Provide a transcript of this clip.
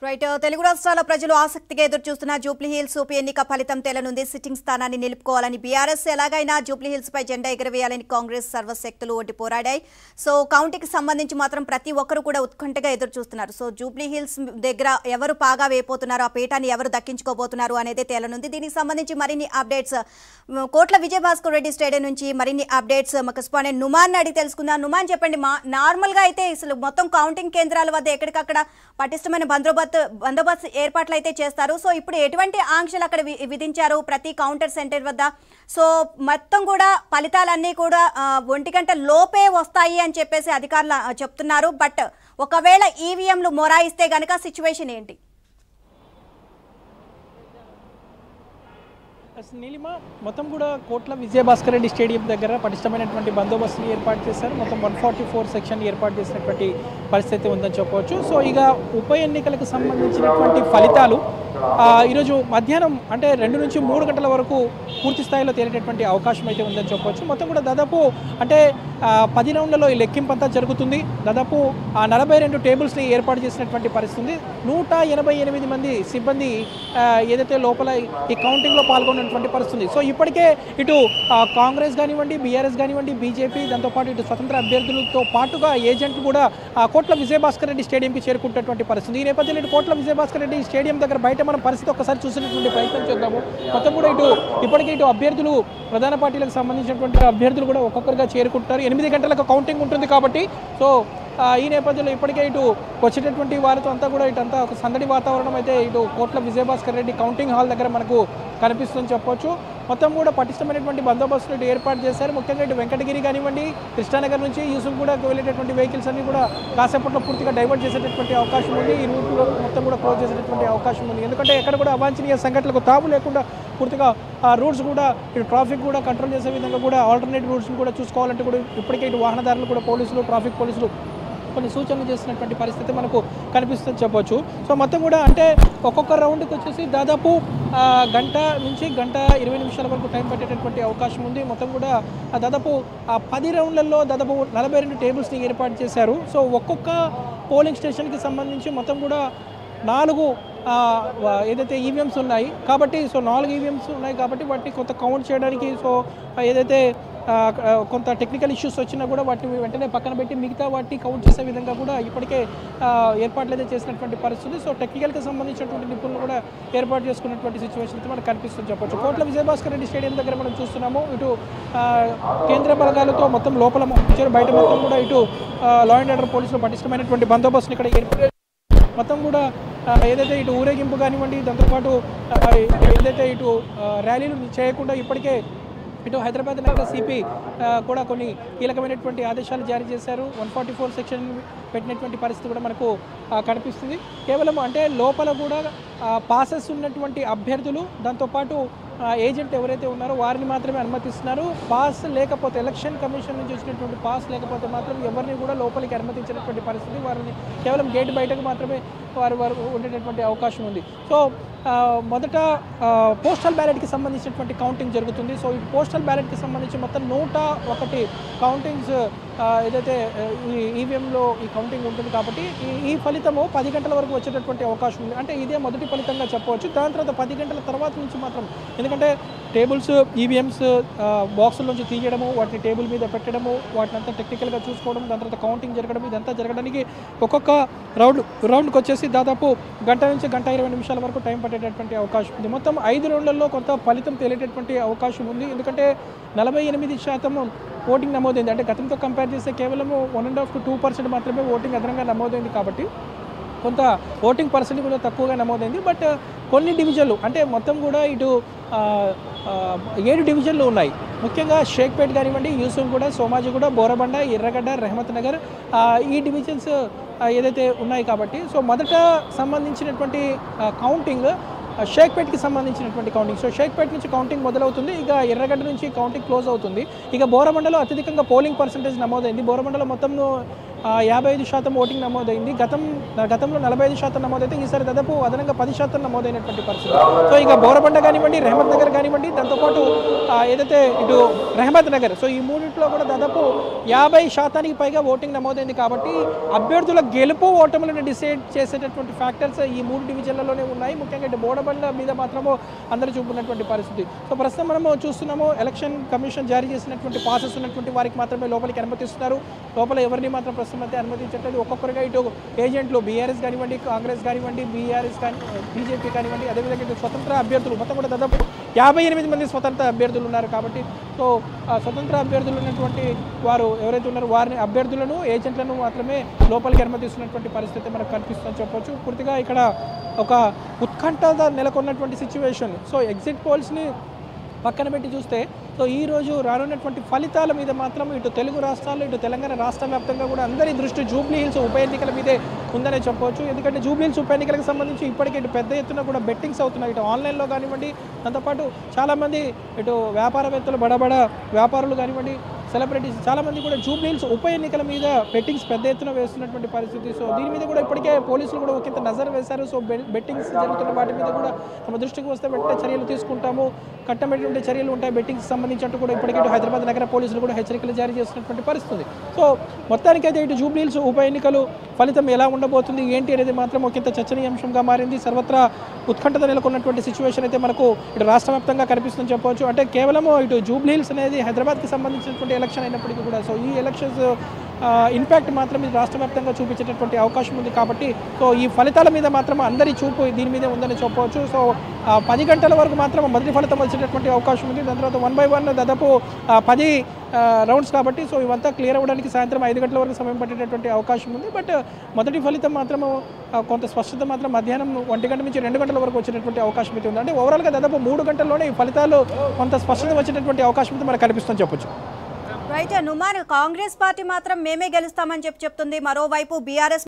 Right Telugu రాష్ట్రాల ప్రజలు ఆసక్తిగా ఎదురుచూస్తున్న జూబ్లీహిల్స్ ఉప ఎన్నిక ఫలితం తేలనుంది. సిట్టింగ్ స్థానాన్ని నిలుపుకోవాలని బీఆర్ఎస్ ఎలాగైనా జూబ్లీహిల్స్ పై జెండా ఎగరవేయాలని కాంగ్రెస్ సర్వశక్తులు ఒడ్డి పోరాడాయి. సో కౌంటీకి సంబంధించి మాత్రం ప్రతి ఒక్కరు కూడా ఉత్కంఠగా ఎదురుచూస్తున్నారు. సో జూబ్లీహిల్స్ దగ్గర ఎవరు పాగా వేయబోతున్నారు, ఆ పీఠాన్ని ఎవరు దక్కించుకోబోతున్నారు అనేది తేలనుంది. దీనికి సంబంధించి మరిన్ని అప్డేట్స్ కోట్ల విజయభాస్కర్ రెడ్డి స్టేడియం నుంచి మరిన్ని అప్డేట్స్ మా కరెస్పాండెంట్ నుమాన్ అడిగి తెలుసుకుందాం. నుమాన్ చెప్పండి, నార్మల్గా అయితే అసలు మొత్తం కౌంటింగ్ కేంద్రాల వద్ద ఎక్కడికక్కడ పటిష్టమైన బందోబస్తు ఏర్పాట్లు అయితే చేస్తారు. సో ఇప్పుడు ఎటువంటి ఆంక్షలు అక్కడ విధించారు ప్రతి కౌంటర్ సెంటర్ వద్ద? సో మొత్తం కూడా ఫలితాలన్నీ కూడా 1 గంట లోపే వస్తాయి అని చెప్పేసి అధికారులు చెప్తున్నారు. బట్ ఒకవేళ ఈవీఎంలు మొరాయిస్తే గనక సిచ్యువేషన్ ఏంటి? నీలిమ మొత్తం కూడా కోట్ల విజయభాస్కర్ రెడ్డి స్టేడియం దగ్గర పటిష్టమైనటువంటి బందోబస్తుని ఏర్పాటు చేశారు. మొత్తం 144 సెక్షన్ ఏర్పాటు చేసినటువంటి పరిస్థితి ఉందని చెప్పవచ్చు. సో ఇక ఉప ఎన్నికలకు సంబంధించినటువంటి ఫలితాలు ఈరోజు మధ్యాహ్నం అంటే 2 నుంచి 3 గంటల వరకు పూర్తి స్థాయిలో తేలేటటువంటి అవకాశం అయితే ఉందని చెప్పవచ్చు. మొత్తం కూడా దాదాపు అంటే 10 రౌండ్లలో ఈ లెక్కింపు అంతా జరుగుతుంది. దాదాపు 42 టేబుల్స్ని ఏర్పాటు చేసినటువంటి పరిస్థితి. 188 మంది సిబ్బంది ఏదైతే లోపల ఈ కౌంటింగ్లో పాల్గొన్నటువంటి పరిస్థితి. సో ఇప్పటికే ఇటు కాంగ్రెస్ కానివ్వండి, బీఆర్ఎస్ కానివ్వండి, బీజేపీ, దాంతోపాటు ఇటు స్వతంత్ర అభ్యర్థులతో పాటుగా ఏజెంట్లు కూడా కోట్ల విజయభాస్కర్ రెడ్డి స్టేడియంకి చేరుకుంటున్నటువంటి పరిస్థితి. ఈ నేపథ్యంలో ఇటు కోట్ల విజయభాస్కర్ రెడ్డి స్టేడియం దగ్గర బయట మనం పరిస్థితి ఒకసారి చూసినటువంటి ప్రయత్నం చేద్దాము. మొత్తం కూడా ఇప్పటికే ఇటు అభ్యర్థులు ప్రధాన పార్టీలకు సంబంధించినటువంటి అభ్యర్థులు కూడా ఒక్కొక్కరుగా చేరుకుంటారు. 8 గంటలకు కౌంటింగ్ ఉంటుంది కాబట్టి సో ఈ నేపథ్యంలో ఇప్పటికే ఇటు వచ్చేటటువంటి వారితో అంతా కూడా ఇటంతా ఒక సందడి వాతావరణం అయితే ఇటు కోట్ల విజయభాస్కర్ రెడ్డి కౌంటింగ్ హాల్ దగ్గర మనకు కనిపిస్తుందని చెప్పొచ్చు. మొత్తం కూడా పటిష్టమైనటువంటి బందోబస్తులు ఇటు ఏర్పాటు చేశారు. ముఖ్యంగా ఇటు వెంకటగిరి కానివ్వండి, కృష్ణానగర్ నుంచి యూసుఫ్ కూడా వెళ్ళేటటువంటి వెహికల్స్ అన్ని కూడా కాసేపట్లో పూర్తిగా డైవర్ట్ చేసేటటువంటి అవకాశం ఉంది. ఈ రూట్లో మొత్తం కూడా క్లోజ్ చేసేటటువంటి అవకాశం ఉంది. ఎందుకంటే ఎక్కడ కూడా అవాంఛనీయ సంఘటనలకు తావు లేకుండా పూర్తిగా ఆ రూట్స్ కూడా ఇటు ట్రాఫిక్ కూడా కంట్రోల్ చేసే విధంగా కూడా ఆల్టర్నేటివ్ రూట్స్ని కూడా చూసుకోవాలంటే కూడా ఇప్పటికే ఇటు వాహనదారులు కూడా పోలీసులు, ట్రాఫిక్ పోలీసులు కొన్ని సూచనలు చేసినటువంటి పరిస్థితి మనకు కనిపిస్తుంది చెప్పొచ్చు. సో మొత్తం కూడా అంటే ఒక్కొక్క రౌండ్కి వచ్చేసి దాదాపు గంట నుంచి 1:20 వరకు టైం పట్టేటటువంటి అవకాశం ఉంది. మొత్తం కూడా దాదాపు 10 రౌండ్లలో దాదాపు 42 టేబుల్స్ని ఏర్పాటు చేశారు. సో ఒక్కొక్క పోలింగ్ స్టేషన్కి సంబంధించి మొత్తం కూడా 4 ఏదైతే ఈవీఎంస్ ఉన్నాయి కాబట్టి సో 4 ఈవీఎంస్ ఉన్నాయి కాబట్టి వాటిని కొంత కౌంట్ చేయడానికి సో ఏదైతే కొంత టెక్నికల్ ఇష్యూస్ వచ్చినా కూడా వాటిని వెంటనే పక్కన పెట్టి మిగతా వాటిని కౌంట్ చేసే విధంగా కూడా ఇప్పటికే ఏర్పాట్లు అయితే చేసినటువంటి పరిస్థితి. సో టెక్నికల్కి సంబంధించినటువంటి నిపుణులు కూడా ఏర్పాటు చేసుకున్నటువంటి సిచ్యువేషన్ అయితే మనకు కనిపిస్తుంది చెప్పొచ్చు. కోట్ల విజయభాస్కర్ రెడ్డి స్టేడియం దగ్గర మనం చూస్తున్నాము. ఇటు కేంద్ర బలగాలతో మొత్తం లోపల బయట మొత్తం కూడా ఇటు లా అండ్ ఆర్డర్ పోలీసులు పటిష్టమైనటువంటి బందోబస్తుని ఇక్కడ ఏర్పాటు మొత్తం కూడా ఏదైతే ఇటు ఊరేగింపు కానివ్వండి, దాంతోపాటు ఏదైతే ఇటు ర్యాలీలు చేయకుండా ఇప్పటికే ఇటు హైదరాబాద్ నగర సిపి కూడా కొన్ని కీలకమైనటువంటి ఆదేశాలు జారీ చేశారు. 144 సెక్షన్ పెట్టినటువంటి పరిస్థితి కూడా మనకు కనిపిస్తుంది. కేవలం అంటే లోపల కూడా పాసెస్ ఉన్నటువంటి అభ్యర్థులు, దాంతోపాటు ఏజెంట్ ఎవరైతే ఉన్నారో వారిని మాత్రమే అనుమతిస్తున్నారు. పాస్ లేకపోతే ఎలక్షన్ కమిషన్ నుంచి వచ్చినటువంటి పాస్ లేకపోతే మాత్రం ఎవరిని కూడా లోపలికి అనుమతించినటువంటి పరిస్థితి. వారిని కేవలం గేట్ బయటకు మాత్రమే వారు ఉండేటటువంటి అవకాశం ఉంది. సో మొదట పోస్టల్ బ్యాలెట్కి సంబంధించినటువంటి కౌంటింగ్ జరుగుతుంది. సో ఈ పోస్టల్ బ్యాలెట్కి సంబంధించి మొత్తం 101 కౌంటింగ్స్ ఏదైతే ఈ ఈవీఎంలో ఈ కౌంటింగ్ ఉంటుంది కాబట్టి ఈ ఫలితము 10 గంటల వరకు వచ్చేటటువంటి అవకాశం ఉంది. అంటే ఇదే మొదటి ఫలితంగా చెప్పవచ్చు. దాని తర్వాత 10 గంటల తర్వాత నుంచి మాత్రం ఎందుకంటే టేబుల్స్ ఈవీఎంస్ బాక్సుల నుంచి తీయడము, వాటిని టేబుల్ మీద పెట్టడము, వాటిని అంతా టెక్నికల్గా చూసుకోవడం, దాని తర్వాత కౌంటింగ్ జరగడం, ఇదంతా జరగడానికి ఒక్కొక్క రౌండ్కి వచ్చేసి దాదాపు 1 గంట నుంచి 1:20 వరకు టైం పట్టేటటువంటి అవకాశం ఉంది. మొత్తం 5 రౌండ్లలో కొంత ఫలితం తేలేటటువంటి అవకాశం ఉంది. ఎందుకంటే 48% ఓటింగ్ నమోదైంది. అంటే గతంతో కంపేర్ చేస్తే కేవలం 1.5 to 2% మాత్రమే ఓటింగ్ అదనంగా నమోదైంది కాబట్టి కొంత ఓటింగ్ పర్సెంట్ కూడా తక్కువగా నమోదైంది. బట్ కొన్ని డివిజన్లు అంటే మొత్తం కూడా ఇటు 7 డివిజన్లు ఉన్నాయి. ముఖ్యంగా షేక్పేట్ కానివ్వండి, యూసుఫ్గూడ, సోమాజిగూడ, బోరబండ, ఎర్రగడ్డ, రెహమత్ నగర్ ఈ డివిజన్స్ ఏదైతే ఉన్నాయి కాబట్టి సో మొదట సంబంధించినటువంటి కౌంటింగ్ షేక్పేట్కి సంబంధించినటువంటి కౌంటింగ్. సో షేక్పేట్ నుంచి కౌంటింగ్ మొదలవుతుంది. ఇక ఎర్రగడ్డ నుంచి కౌంటింగ్ క్లోజ్ అవుతుంది. ఇక బోరబండలో అత్యధికంగా పోలింగ్ పర్సంటేజ్ నమోదైంది. బోరబండలో మొత్తం 55% ఓటింగ్ నమోదైంది. గతంలో 45% నమోదైతే ఈసారి దాదాపు అదనంగా 10% నమోదైనటువంటి పరిస్థితి. సో ఇక బోరబండ కానివ్వండి, రెహమత్ నగర్ కానివ్వండి, దాంతోపాటు ఏదైతే ఇటు రెహమత్ నగర్, సో ఈ మూడింటిలో కూడా దాదాపు 50% పైగా ఓటింగ్ నమోదైంది. కాబట్టి అభ్యర్థుల గెలుపు ఓటములను డిసైడ్ చేసేటటువంటి ఫ్యాక్టర్స్ ఈ 3 డివిజన్లలోనే ఉన్నాయి. ముఖ్యంగా ఇటు బోరబండ మీద మాత్రము అందరూ చూపున్నటువంటి పరిస్థితి. సో ప్రస్తుతం మనము చూస్తున్నాము, ఎలక్షన్ కమిషన్ జారీ చేసినటువంటి పాసెస్ ఉన్నటువంటి వారికి మాత్రమే లోపలికి అనుమతిస్తున్నారు. లోపల ఎవరిని మాత్రం ప్రస్తుతం అయితే అనుమతించట్లేదు. ఒక్కొక్కరిగా ఇటు ఏజెంట్లు బీఆర్ఎస్ కానివ్వండి, కాంగ్రెస్ కానివ్వండి, బీజేపీ కానివ్వండి, అదేవిధంగా ఇటు స్వతంత్ర అభ్యర్థులు మొత్తం కూడా దాదాపు 58 మంది స్వతంత్ర అభ్యర్థులు ఉన్నారు. కాబట్టి సో స్వతంత్ర అభ్యర్థులు ఉన్నటువంటి వారు ఎవరైతే ఉన్నారో వారిని అభ్యర్థులను ఏజెంట్లను మాత్రమే లోపలికి అనుమతిస్తున్నటువంటి పరిస్థితి మనకు కనిపిస్తుందని చెప్పొచ్చు. పూర్తిగా ఇక్కడ ఒక ఉత్కంఠ నెలకొన్నటువంటి సిచ్యువేషన్. సో ఎగ్జిట్ పోల్స్ని పక్కన పెట్టి చూస్తే సో ఈరోజు రానున్నటువంటి ఫలితాల మీద మాత్రం ఇటు తెలుగు రాష్ట్రాల్లో, ఇటు తెలంగాణ రాష్ట్ర వ్యాప్తంగా కూడా అందరి దృష్టి జూబ్లీ హిల్స్ ఉప ఎన్నికల మీదే ఉందనే చెప్పవచ్చు. ఎందుకంటే జూబ్లీ హిల్స్ ఉప ఎన్నికలకు సంబంధించి ఇప్పటికే ఇటు పెద్ద ఎత్తున కూడా బెట్టింగ్స్ అవుతున్నాయి. ఇటు ఆన్లైన్లో కానివ్వండి, దాంతోపాటు చాలామంది ఇటు వ్యాపారవేత్తలు, బడబడ వ్యాపారులు కానివ్వండి, సెలబ్రిటీస్ చాలామంది కూడా జూబ్లీ హిల్స్ ఉప ఎన్నికల మీద బెట్టింగ్స్ పెద్ద ఎత్తున వేస్తున్నటువంటి పరిస్థితి. సో దీని మీద కూడా ఇప్పటికే పోలీసులు కూడా ఒకంత నజర్ వేశారు. సో బెట్టింగ్స్ జరుగుతున్న వాటి మీద కూడా తమ దృష్టికి వస్తే వెంటనే చర్యలు తీసుకుంటాము, కట్టమైనటువంటి చర్యలు ఉంటాయి బెట్టింగ్స్ సంబంధించినట్టు కూడా ఇప్పటికే హైదరాబాద్ నగర పోలీసులు కూడా హెచ్చరికలు జారీ చేస్తున్నటువంటి పరిస్థితి. సో మొత్తానికైతే ఇటు జూబ్లీ హిల్స్ ఉప ఎన్నికలు ఫలితం ఎలా ఉండబోతుంది ఏంటి అనేది మాత్రం ఒకంత చర్చనీయాంశంగా మారింది. సర్వత్రా ఉత్కంఠత నెలకొన్నటువంటి సిచ్యువేషన్ అయితే మనకు ఇటు రాష్ట్ర వ్యాప్తంగా కనిపిస్తుందని చెప్పవచ్చు. అంటే కేవలం ఇటు జూబ్లీ హిల్స్ అనేది హైదరాబాద్కి సంబంధించినటువంటి ఎలక్షన్ అయినప్పటికీ కూడా సో ఈ ఎలక్షన్స్ ఇంపాక్ట్ మాత్రం ఇది రాష్ట్ర వ్యాప్తంగా చూపించేటటువంటి అవకాశం ఉంది. కాబట్టి సో ఈ ఫలితాల మీద మాత్రం అందరి చూపు దీని మీదే ఉందని చెప్పవచ్చు. సో 10 గంటల వరకు మాత్రం మొదటి ఫలితం వచ్చేటటువంటి అవకాశం ఉంది. దాని తర్వాత 1 by 1 దాదాపు 10 రౌండ్స్ కాబట్టి సో ఇవంతా క్లియర్ అవ్వడానికి సాయంత్రం 5 గంటల వరకు సమయం పట్టేటటువంటి అవకాశం ఉంది. బట్ మొదటి ఫలితం మాత్రం కొంత స్పష్టత మాత్రం మధ్యాహ్నం 1 గంట నుంచి 2 గంటల వరకు వచ్చేటటువంటి అవకాశం అయితే ఉంది. అంటే ఓవరాల్గా దాదాపు 3 గంటల్లోనే ఈ ఫలితాలు కొంత స్పష్టత వచ్చేటటువంటి అవకాశం అయితే మనకు కనిపిస్తుందని చెప్పొచ్చు. రైట్, నుమాన్ కాంగ్రెస్ పార్టీ మాత్రం మేమే గెలుస్తామని చెప్తుంది. మరోవైపు బీఆర్ఎస్